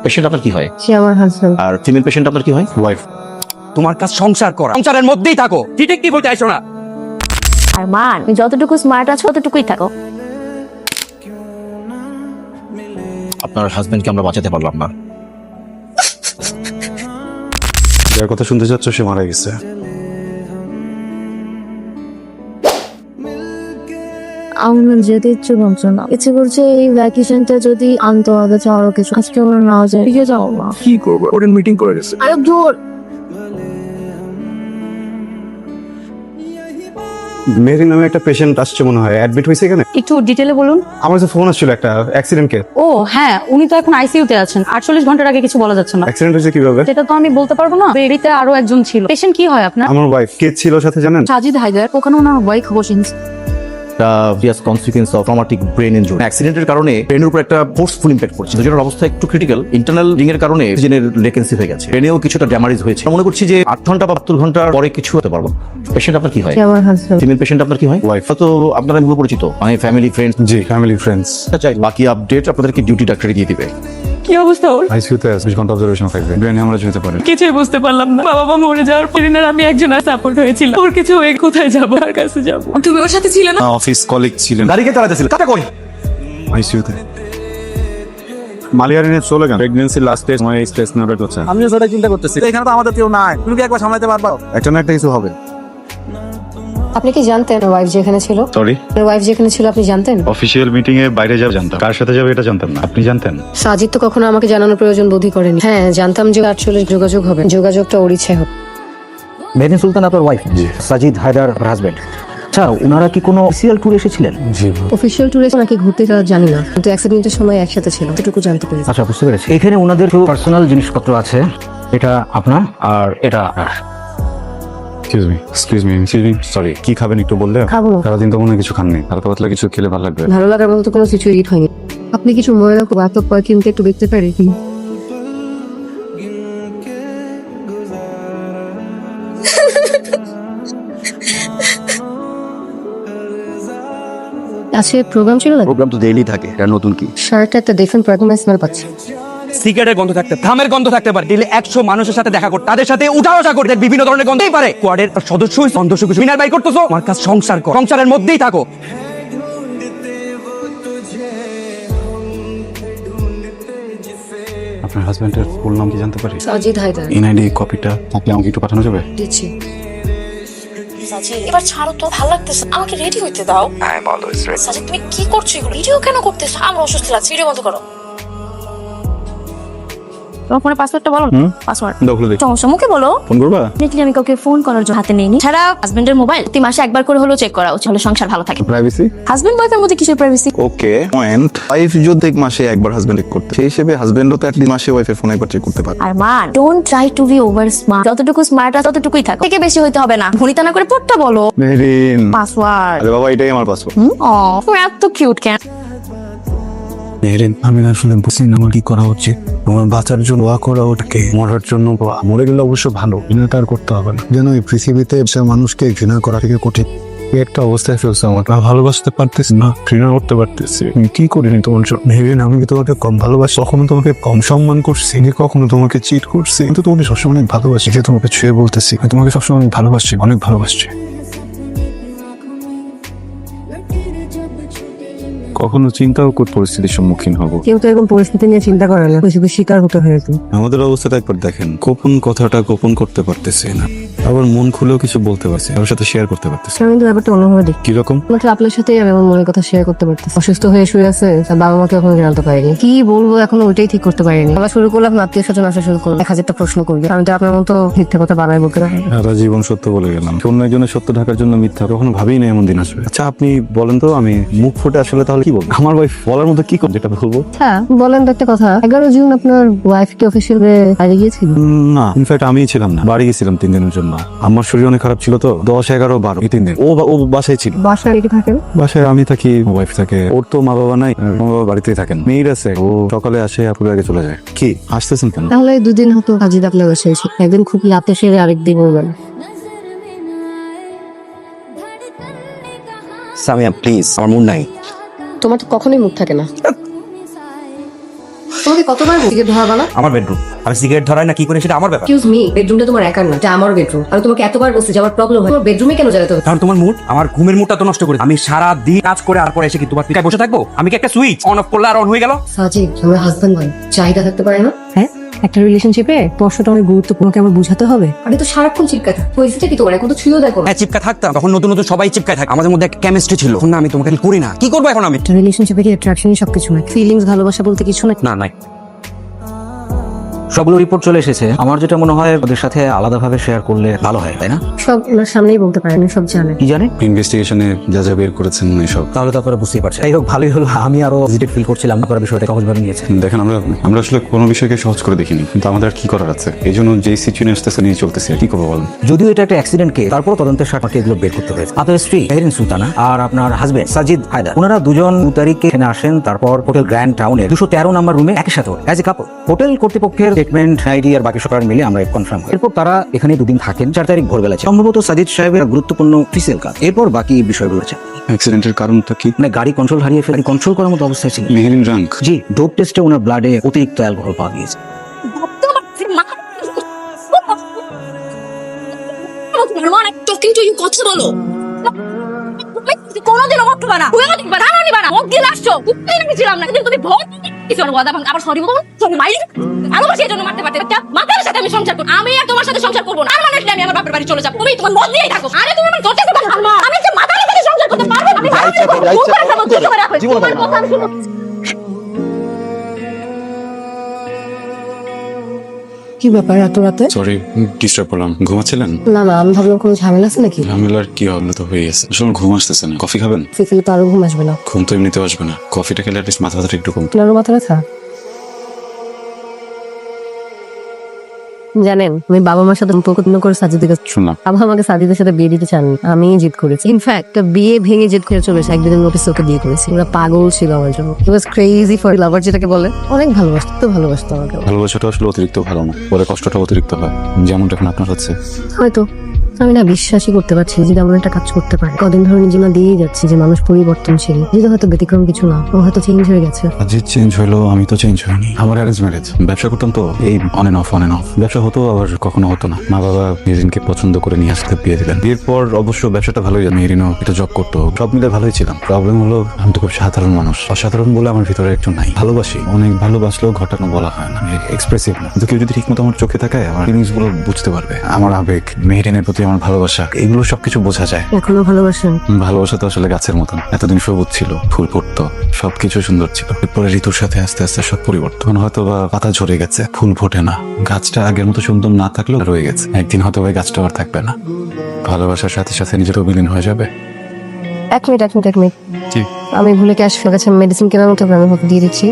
Patient আপনার কি হয়? সে আমার হাজবেন্ড। আর ফিমেল পেশেন্ট আপনার কি হয়? ওয়াইফ। তোমার কাজ সংসার করা, সংসারের মধ্যেই থাকো। ডিটেকটিভ বলতে আইছো না। আর মান, তুমি যতটুকু স্মার্ট আছো ততটুকুই থাকো। আপনার হাজবেন্ডকে আমরা বাঁচাতে পারলাম না। যার কথা শুনতে চাচ্ছ সে মারা গেছে। আমার যেতে ইচ্ছে করছে না, ইচ্ছে করছে এই ভ্যাকেশনটা যদি আনতে হবে আরো কিছু। আজকে আমরা না যাই, ঠিক যাও না। কি করবো? ওরেন মিটিং করে গেছে। আরে দূর। মেহেরিন নামে একটা পেশেন্ট আসছে মনে হয়, অ্যাডমিট হয়েছে এখানে। একটু ডিটেলে বলুন। আমার কাছে ফোন আসছিল একটা অ্যাক্সিডেন্ট কেস। ও হ্যাঁ, উনি তো এখন আইসিইউতে আছেন। 48 ঘন্টার আগে কিছু বলা যাচ্ছে না। অ্যাক্সিডেন্ট হয়েছে কিভাবে? সেটা তো আমি বলতে পারবো না। বেরিতে আরো একজন ছিল। পেশেন্ট কি হয় আপনার? আমার ওয়াইফ। কে ছিল সাথে জানেন? সাজিদ হায়দার। ওখানে ওনার ওয়াইফ বসেন। Serious consequence of traumatic brain injury. অ্যাক্সিডেন্টের কারণে ব্রেনের উপর একটা ফোর্সফুল ইম্প্যাক্ট পড়ছে। দুজনের অবস্থা একটু ক্রিটিক্যাল। ইন্টারনাল রিং এর কারণে অক্সিজেনের লেকেন্সি হয়ে গেছে। ব্রেনেও কিছুটা ড্যামেজ হয়েছে। মনে করছি যে 8 ঘন্টা বা 72 ঘন্টার পরে কিছু হতে পারবো। পেশেন্ট আপনার কি হয়? সে আমার হাজবেন্ড। ফিমেল পেশেন্ট আপনার কি হয়? ওয়াইফ। তো আপনারা এগুলো পরিচিত, আমি ফ্যামিলি ফ্রেন্ডস। জি, ফ্যামিলি ফ্রেন্ডস। চাই বাকি আপডেট আপনাদেরকে ডিউটি ডাক্তারি দিয়ে দিবে। কি অবস্থা ওর? আইসিইউতে 20 ঘন্টা অবজারভেশন থাকবে। ব্রেন হ্যামারেজ হতে পারে। কিছুই বুঝতে পারলাম না। বাবা মা মরে যাওয়ার পর আমি একজন সাপোর্ট হয়েছিল। ওর কিছু হয়ে কোথায় যাবো, কার কাছে যাবো? তুমি ওর সাথে ছিলে না? অফিস কলিগ ছিলেন। গাড়িকে চালাতেছিল, কাটা কই? আইসিইউতে মালিয়ারিনে চলে গেল। প্রেগন্যান্সি লাস্ট স্টেজ, মানে স্ট্রেস নেবার কথা। আমিও সেটা চিন্তা করতেছি। এখানে তো আমাদের কেউ নাই। তুমি কি একবার সামলাতে পারবা? একটা না একটা কিছু হবে। আপনি কি জানতেন ওয়াইফ যেখানে ছিল? সরি, ওয়াইফ যেখানে ছিল আপনি জানতেন? অফিসিয়াল মিটিং এ বাইরে যাবে জানতাম, কার সাথে যাবে এটা জানতাম না। আপনি জানতেন? সাজিদ তো কখনো আমাকে জানানোর প্রয়োজন বোধই করেনি। হ্যাঁ, জানতাম যে আসলে যোগাযোগ হবে, যোগাযোগটা ওর ইচ্ছায় হবে। মেহেদিন সুলতান আপনার ওয়াইফ? সাজিদ হায়দার হাজবেন্ড। আচ্ছা, ওনারা কি কোনো অফিসিয়াল ট্যুরে এসেছিলেন? জি। অফিসিয়াল ট্যুরে নাকি ঘুরতে যাওয়া জানি না, কিন্তু অ্যাক্সিডেন্টের সময় একসাথে ছিল, এটুকু জানতে পেরেছি। আচ্ছা, বুঝতে পেরেছি। এখানে ওনাদের পার্সোনাল জিনিসপত্র আছে। এটা আপনার আর এটা আপনার। Excuse me, sorry. কি খাবেন একটু বললে? খাবো। সারাদিন তো মনে হয় কিছু খাননি। হালকা পাতলা কিছু খেলে ভালো লাগবে। ভালো লাগার মতো তো কোনো কিছু ইট হয়নি। আপনি কিছু মনে রাখো, এত কিনতে একটু দেখতে পারি কি? আজকে প্রোগ্রাম ছিল না? প্রোগ্রাম তো ডেইলি থাকে, এটা নতুন কি? শার্টটা একটা ডিফারেন্ট পারফরম্যান্স স্মেল পাচ্ছি। সিগারেটের গন্ধ থাকতে, থামের গন্ধ থাকতে পারে। দিলে 100 মানুষের সাথে দেখা করতে, তাদের সাথে উঠা বসা করতে বিভিন্ন ধরনের গন্ধই পারে। কোয়ার্ডের সদস্য সদস্য কিছু মিনার বাই করতেছো। আমার কাজ সংসার কর, সংসারের মধ্যেই থাকো। আপনার হাজবেন্ডের ফুল নাম কি জানতে পারি? সাজিদ হায়দার। এনআইডি কপিটা থাকলে আমাকে একটু পাঠানো যাবে? দিচ্ছি। সাজিদ, এবার ছাড়ো তো, ভালো লাগতেছে। আমাকে রেডি হইতে দাও। I am always ready. Sajid, তুমি কি করছো এগুলো? ভিডিও কেন করতেছো? আমার অসুস্থ লাগছে। ভিডিও বন্ধ করো। তোমার ফোনে পাসওয়ার্ডটা বলো। পাসওয়ার্ড দখলে দেখি। সমস্যা মুখে বলো। ফোন করবা? দেখলি আমি কাউকে ফোন করার জন্য হাতে নেইনি। ছাড়া হাজবেন্ডের মোবাইল প্রতি মাসে একবার করে হলো চেক করা উচিত, হলে সংসার ভালো থাকে। প্রাইভেসি? হাজবেন্ড ওয়াইফের মধ্যে কিসের প্রাইভেসি? ওকে পয়েন্ট। ওয়াইফ যদি মাসে একবার হাজবেন্ড চেক করতে, সেই হিসেবে হাজবেন্ডও তো অ্যাটলিস্ট মাসে ওয়াইফের ফোন একবার চেক করতে পারে। আর man, don't try to be over smart. যতটুকু স্মার্ট আছে ততটুকুই থাকো, থেকে বেশি হইতে হবে না। ভনিতা না করে পড়টা বলো। মেহেরিন, পাসওয়ার্ড। আরে বাবা, এটাই আমার পাসওয়ার্ড। তুমি এত কিউট কেন? মেহেরিন, আমি আসলে বুঝি না আমার কি করা উচিত। তোমার বাঁচার জন্য ওয়া করা, ওটাকে মরার জন্য মরে গেলে অবশ্য ভালো, ঘৃণাটা আর করতে হবে না। যেন এই পৃথিবীতে সে মানুষকে ঘৃণা করা থেকে কঠিন একটা অবস্থায় ফেলছে। আমার ভালোবাসতে পারতেছি না, ঘৃণা করতে পারতেছি। আমি কি করিনি তোমার জন্য? মেহেরিন, আমি কি তোমাকে কম ভালোবাসি? কখনো তোমাকে কম সম্মান করছি? কখনো তোমাকে চিট করছি? কিন্তু তোমাকে সবসময় অনেক ভালোবাসি। যে তোমাকে ছুঁয়ে বলতেছি, আমি তোমাকে সবসময় অনেক ভালোবাসি, অনেক ভালোবাসছি। কখনো চিন্তাও করে পরিস্থিতির সম্মুখীন হব। কেউ তো এরকম পরিস্থিতি নিয়ে চিন্তা করে না, বেশি শিকার হতে হয়েছে। আমাদের অবস্থাটা একবার দেখেন। গোপন কথাটা গোপন করতে পারতেছি না, আবার মন খুলেও কিছু বলতে পারছি, আমার সাথে শেয়ার করতে পারতেছি। আমি কিন্তু ব্যাপারটা অন্যভাবে দেখি। কিরকম? মাত্র আপনার সাথে আমি আমার মনের কথা শেয়ার করতে পারতেছি। অসুস্থ হয়ে শুয়ে আছে, তার বাবা মাকে এখনো জানতে পারিনি। কি বলবো এখনো ওইটাই ঠিক করতে পারিনি। আমরা শুরু করলাম, আত্মীয় স্বজন আসা শুরু করলাম, 1000টা প্রশ্ন করবে। আমি তো আপনার মতো মিথ্যা কথা বানাই বলতে পারি। সারা জীবন সত্য বলে গেলাম, অন্য একজনের সত্য ঢাকার জন্য মিথ্যা। কখনো ভাবিই না এমন দিন আসবে। আচ্ছা, আপনি বলেন তো, আমি মুখ ফুটে আসলে তাহলে কি বলবো? আমার ওয়াইফ বলার মতো কি করবে যেটা বলবো? হ্যাঁ বলেন তো একটা কথা। 11 জুন আপনার ওয়াইফ কি অফিসিয়ালে বাইরে গিয়েছিল? না, ইনফ্যাক্ট আমিই ছিলাম না, বাড়ি গেছিলাম 3 দিনের জন্য। আমার শরীর অনেক খারাপ ছিল তো, 10, 11, 12 এই 3 দিন ও বাসায় ছিল। বাসায় রেখে থাকেন? বাসায় আমি থাকি, ওয়াইফ থাকে। ওর তো মা বাবা নাই, মা বাবা বাড়িতেই থাকেন। মেয়ের আছে, ও সকালে আসে, আপুর আগে চলে যায়। কি আসতেছেন কেন? তাহলে 2 দিন হতো কাজী আপনার বাসায় এসে। একদিন খুব রাতে সেরে আরেকদিন বলবেন। সামিয়া প্লিজ, আমার মুড নাই। তোমার তো কখনোই মুখ থাকে না। তোমাকে কতবার সিগারেট ধরাবা না? আমার বেডরুম, আমি সিগারেট ধরাই না কি করে সেটা আমার ব্যাপার। এক্সকিউজ মি, বেডরুমটা তোমার একার না, এটা আমার বেডরুম। আমি তোমাকে এতবার বলছি যে আমার প্রবলেম হয়, তোমার বেডরুমে কেন জ্বালাতে হবে? কারণ তোমার মুড, আমার ঘুমের মুডটা তো নষ্ট করে। আমি সারা দিন কাজ করে আর পরে এসে কি তোমার পিছনে বসে থাকবো? আমি কি একটা সুইচ অন অফ করলে আর অন হয়ে গেল? সাজিদ, আমরা হাজবেন্ড ওয়াইফ, চাহিদা থাকতে পারে না? হ্যাঁ, একটা রিলেশনশিপে স্পর্শটা অনেক গুরুত্বপূর্ণ, আমাকে বুঝাতে হবে। আরে তো সারাক্ষণ চিৎকার হয়েছে কি তোমার? এখন তো ছুঁয়েও দেখো না। হ্যাঁ, চিপকা থাকতাম তখন, নতুন নতুন সবাই চিপকায় থাকে, আমাদের মধ্যে একটা কেমিস্ট্রি ছিল। এখন না, আমি তোমাকে করি না, কি করবো এখন আমি? একটা রিলেশনশিপে কি অ্যাট্রাকশনই সবকিছু নয়, ফিলিংস ভালোবাসা বলতে কিছু না। না নাই। সবগুলো রিপোর্ট চলে এসেছে। আমার যেটা মনে হয় ওদের সাথে আলাদাভাবে শেয়ার করলে ভালো হয়, তাই না? সব ওনার সামনেই বলতে পারেন, সব জানেন। কি জানে? ইনভেস্টিগেশনে যা যা বের করেছেন এসব। তাহলে তো আপনারা বুঝতেই পারছেন। যাই হোক, ভালোই হলো। আমি আরো পজিটিভ ফিল করছিলাম, আপনারা বিষয়টা সহজভাবে নিয়েছেন। দেখেন, আমরা আসলে কোনো বিষয়কে সহজ করে দেখিনি, কিন্তু আমাদের আর কি করার আছে? এই জন্য যেই সিচুয়েশন আসতেছে নিয়ে চলতেছি। আর কি করবো বলেন? যদিও এটা একটা অ্যাক্সিডেন্ট কেস, তারপর তদন্তের স্বার্থে এগুলো বের করতে হয়েছে। আপনার স্ত্রী মেহরিন সুলতানা আর আপনার হাজবেন্ড সাজিদ হায়দার, ওনারা দুজন 2 তারিখে এখানে আসেন। তারপর হোটেল গ্র্যান্ড টাউনের 213 নম্বর রুমে একই সাথে অ্যাজ এ কাপল। হোটেল কর্তৃপক্ষের স্টেটমেন্ট, আইডি আর বাকি সব মিলে আমরা কনফার্ম করি। এরপর তারা এখানে 2 দিন থাকেন। 4 তারিখ ভোরবেলা সম্ভবত সাজিদ সাহেবের গুরুত্বপূর্ণ অফিসিয়াল কাজ। এরপর বাকি বিষয়গুলো রয়েছে। অ্যাক্সিডেন্টের কারণটা কি? মানে গাড়ি কন্ট্রোল হারিয়ে ফেলে, কন্ট্রোল করার মতো অবস্থায় ছিল। মেহেরিন রাঙ্ক। জি, ডোপ টেস্টে ওনার ব্লাডে অতিরিক্ত অ্যালকোহল পাওয়া গিয়েছে। টকিং টু ইউ কথা বলো। কোনোদিনও মত বানা তুই আমাকে বানানো নি বানা মত গিয়ে আসছো তুই নাকি ছিলাম না কিন্তু তুমি ভোট কিছু আর ওয়াদা ভাঙ আবার সরি বল সরি মাইল আরো বেশি এজন্য মারতে পারতে একটা মাতার সাথে আমি সংসার করব। আমি আর তোমার সাথে সংসার করব না। আর মানে আমি আমার বাপের বাড়ি চলে যাব। তুমি তোমার মত নিয়েই থাকো। আরে তুমি আমার করতে পারো না। আমি একটা মাতার সাথে সংসার করতে পারবো না। আমি জীবন কথা আমি শুনো। কি ব্যাপার এত রাতে? সরি, ডিস্টার্ব করলাম। ঘুমাচ্ছিলেন? না না, আমি ভাবলাম কোনো ঝামেলা আছে নাকি। ঝামেলার কি হলো? তো হয়ে গেছে। আসলে ঘুম আসতেছে না। কফি খাবেন? ফিফিল তো আরো ঘুম আসবে না। ঘুম তো এমনিতেও আসবে না, কফিটা খেলে অ্যাটলিস্ট মাথা ব্যথাটা একটু কমতো। আপনারও মাথা ব্যথা? জানেন, আমি বাবা মার সাথে সম্পর্ক করে সাজিদের কাছে শুনলাম। বাবা আমাকে সাজিদের সাথে বিয়ে দিতে চান। আমি জিদ করেছি। ইনফ্যাক্ট বিয়ে ভেঙে জিদ করে চলেছে। একদিনের নোটিস ওকে বিয়ে করেছি। ওরা পাগল ছিল আমার জন্য। ইট ওয়াজ ক্রেজি ফর লাভার যেটাকে বলে। অনেক ভালোবাসতো আমাকে। ভালোবাসাটা আসলে অতিরিক্ত ভালো না, পরে কষ্টটা অতিরিক্ত হয়, যেমনটা এখন আপনার হচ্ছে। হয়তো আমি না বিশ্বাসই করতে পারছি না যদি এমন একটা কাজ করতে পারে। কদিন ধরে নিজের দিয়েই যাচ্ছে যে মানুষ পরিবর্তনশীল। যেটা হয়তো ব্যতিক্রম কিছু না, ও হয়তো চেঞ্জ হয়ে গেছে। যে চেঞ্জ হলো, আমি তো চেঞ্জ হইনি। আমার অ্যারেঞ্জ ম্যারেজ। ব্যবসা করতাম তো, এই অন এন্ড অফ ব্যবসা হতো, আবার কখনো হতো না। মা বাবা মেহরিনকে পছন্দ করে নিয়ে আসতে বিয়ে দিলেন। বিয়ের পর অবশ্য ব্যবসাটা ভালোই, মেহরিনও এটা জব করতো, সব মিলে ভালোই ছিলাম। প্রবলেম হলো আমি তো খুব সাধারণ মানুষ। অসাধারণ বলে আমার ভিতরে একটু নাই। ভালোবাসি, অনেক ভালোবাসলেও ঘটানো বলা হয় না, এক্সপ্রেসিভ না। কিন্তু কেউ যদি ঠিকমতো আমার চোখে তাকায়, আমার ফিলিংস গুলো বুঝতে পারবে। আমার আবেগ, মেহরিনের প্রতি আমার ভালোবাসা, এগুলো সবকিছু বোঝা যায়। এখনো ভালোবাসেন? ভালোবাসা তো আসলে গাছের মতন, এতদিন সবুজ ছিল, ফুল ফুটতো, সবকিছু সুন্দর ছিল। এরপরে ঋতুর সাথে আস্তে আস্তে সব পরিবর্তন। হয়তো বা পাতা ঝরে গেছে, ফুল ফোটে না, গাছটা আগের মতো সুন্দর না থাকলেও রয়ে গেছে। একদিন হয়তো ওই গাছটা আর থাকবে না। ভালোবাসার সাথে সাথে নিজেরও বিলীন হয়ে যাবে। এক মিনিট জি। আমি ভুলে ক্যাশ ফেলে গেছে। মেডিসিন কেনার মতো আমি ওকে দিয়ে দিচ্ছি।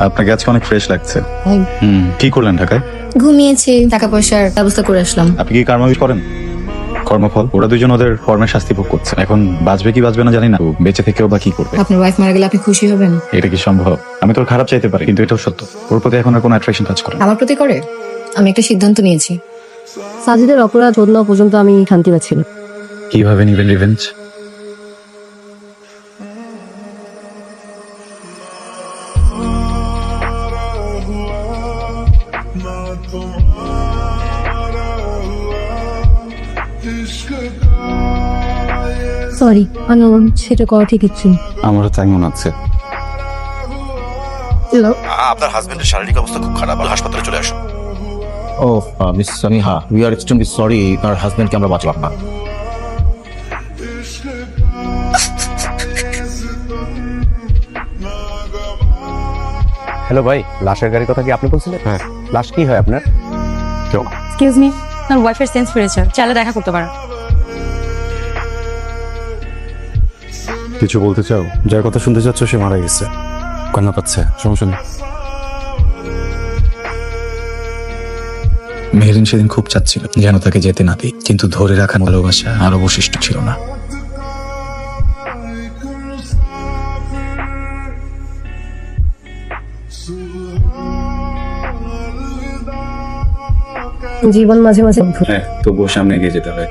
আপনাকে আজকে অনেক ফ্রেশ লাগছে। তাই? কি করলেন ঢাকায়? ঘুমিয়েছি, টাকা পয়সার ব্যবস্থা করে আসলাম। আপনি কি কর্মবিষ করেন? কর্মফল ওরা দুজন ওদের কর্মের শাস্তি ভোগ করছে। এখন বাঁচবে কি বাঁচবে না জানি না, তো বেঁচে থেকেও বা কি করবে? আপনার ওয়াইফ মারা গেলে আপনি খুশি হবেন? এটা কি সম্ভব? আমি তোর খারাপ চাইতে পারি, কিন্তু এটাও সত্য, ওর প্রতি এখন আর কোনো অ্যাট্রাকশন কাজ করে না। আমার প্রতি করে? আমি একটা সিদ্ধান্ত নিয়েছি। সাজিদের অপরাধ শোধ না পর্যন্ত আমি শান্তি পাচ্ছি না। কিভাবে নিবেন রিভেঞ্জ? সরি, আমি সেটা করা ঠিক ইচ্ছে। আমারও তাই মনে হচ্ছে। আপনার হাজবেন্ডের শারীরিক অবস্থা খুব খারাপ, হাসপাতালে চলে আসুন। ও miss Samiha, we are extremely sorry, আপনার হাজবেন্ডকে আমরা বাঁচালাম না। হ্যালো ভাই, লাশের গাড়ির কথা কি আপনি বলছিলেন? হ্যাঁ। লাশ কি হয় আপনার? এক্সকিউজ মি, আপনার ওয়াইফের সেন্স ফিরেছে, চাইলে দেখা করতে পারেন। কিছু বলতে চাও? যার কথা শুনতে চাচ্ছ সে মারা গেছে, কান্না পাচ্ছে, সমস্যা নেই। মেহরিন সেদিন খুব চাচ্ছিল যেন তাকে যেতে না দিই, কিন্তু ধরে রাখার ভালোবাসা আর অবশিষ্ট ছিল না। জীবন মাঝে মাঝে অদ্ভুত। হ্যাঁ তবুও সামনে এগিয়ে যেতে হয়।